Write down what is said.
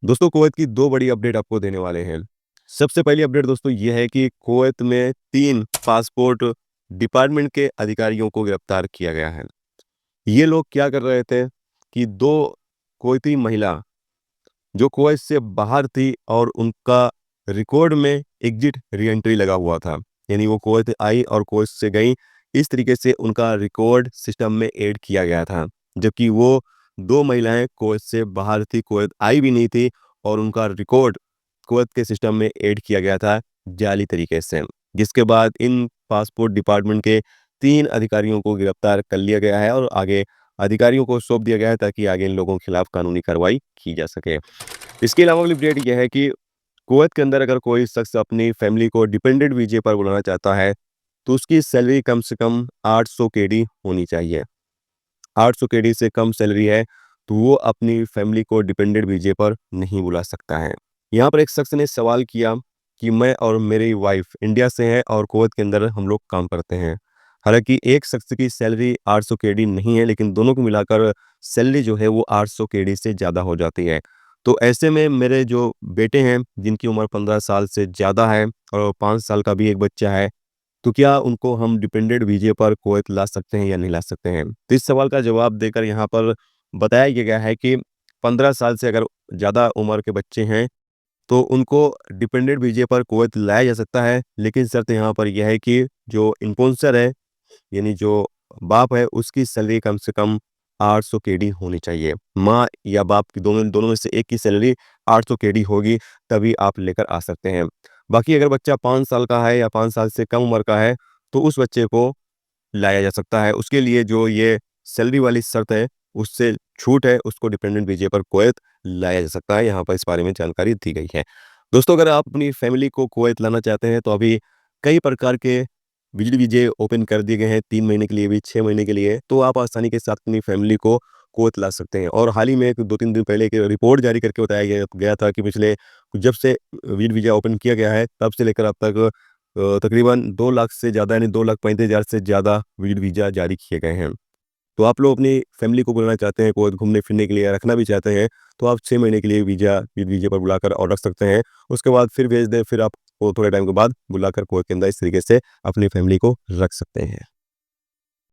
दोस्तों कुवैत की 2 बड़ी अपडेट आपको देने वाले हैं। सबसे पहली अपडेट दोस्तों ये है कि कुवैत में 3 पासपोर्ट डिपार्टमेंट के अधिकारियों को गिरफ्तार किया गया है। ये लोग क्या कर रहे थे कि 2 कुवैती महिला जो कुवैत से बाहर थी और उनका रिकॉर्ड में एग्जिट री-एंट्री लगा हुआ था। यानी वो कुवैत आई और कुवैत से गईं, इस तरीके से उनका रिकॉर्ड सिस्टम में ऐड किया गया था। जबकि वो 2 महिलाएं कुवैत से बाहर थी, कुवैत आई भी नहीं थी और उनका रिकॉर्ड कुवैत के सिस्टम में ऐड किया गया था जाली तरीके से। जिसके बाद इन पासपोर्ट डिपार्टमेंट के 3 अधिकारियों को गिरफ्तार कर लिया गया है और आगे अधिकारियों को सौंप दिया गया है ताकि आगे इन लोगों के खिलाफ कानूनी कार्रवाई की जा सके। इसके अलावा अगली अपडेट ये है कि कुवैत के अंदर अगर कोई शख्स अपनी फैमिली को डिपेंडेंट वीज़े पर बुलाना चाहता है, तो उसकी सैलरी कम से कम 800 केडी होनी चाहिए। 800 केडी से कम सैलरी है, तो वो अपनी फैमिली को डिपेंडेंट वीज़े पर नहीं बुला सकता है। यहाँ पर एक शख्स ने सवाल किया कि मैं और मेरी वाइफ इंडिया से हैं और कुवैत के अंदर हम लोग काम करते हैं। हालाँकि एक शख्स की सैलरी 800 केडी नहीं है, लेकिन दोनों को मिलाकर सैलरी जो है वो 800 केडी से ज़्यादा हो जाती है। तो ऐसे में मेरे जो बेटे हैं, जिनकी उम्र 15 साल से ज़्यादा है और 5 साल का भी एक बच्चा है, तो क्या उनको हम डिपेंडेंट वीज़े पर कुवैत ला सकते हैं या नहीं ला सकते हैं? तो इस सवाल का जवाब देकर यहाँ पर बताया ये गया है कि 15 साल से अगर ज़्यादा उम्र के बच्चे हैं, तो उनको डिपेंडेंट वीज़े पर कुवैत लाया जा सकता है। लेकिन शर्त यहाँ पर यह है कि जो स्पॉन्सर है, यानी जो बाप है, उसकी सैलरी कम से कम 800 केडी होनी चाहिए। माँ या बाप की दोनों दोनों में से एक की सैलरी 800 केडी होगी, तभी आप लेकर आ सकते हैं। बाकी अगर बच्चा 5 साल का है या 5 साल से कम उम्र का है, तो उस बच्चे को लाया जा सकता है। उसके लिए जो ये सैलरी वाली शर्त है, उससे छूट है, उसको डिपेंडेंट वीज़े पर कुवैत लाया जा सकता है। यहाँ पर इस बारे में जानकारी दी गई है। दोस्तों अगर आप अपनी फैमिली को कुवैत लाना चाहते हैं, तो अभी कई प्रकार के विज़िट वीज़े ओपन कर दिए गए हैं, 3 महीने के लिए भी, 6 महीने के लिए। तो आप आसानी के साथ अपनी फैमिली को कुवैत ला सकते हैं। और हाल ही में 2-3 दिन पहले एक रिपोर्ट जारी करके बताया गया गया था कि पिछले जब से विज़िट वीज़ा ओपन किया गया है, तब से लेकर अब तक तकरीबन 2 लाख से ज़्यादा यानी 2,35,000 से ज़्यादा विज़िट वीज़ा जारी किए गए हैं। तो आप लोग अपनी फैमिली को बुलाना चाहते हैं, कोई घूमने-फिरने के लिए रखना भी चाहते हैं, तो आप 6 महीने के लिए विज़िट वीज़ा पर बुलाकर और रख सकते हैं। उसके बाद फिर भेज दें, फिर आपको थोड़े टाइम के बाद बुलाकर कुवैत के अंदर इस तरीके से अपनी फैमिली को रख सकते हैं।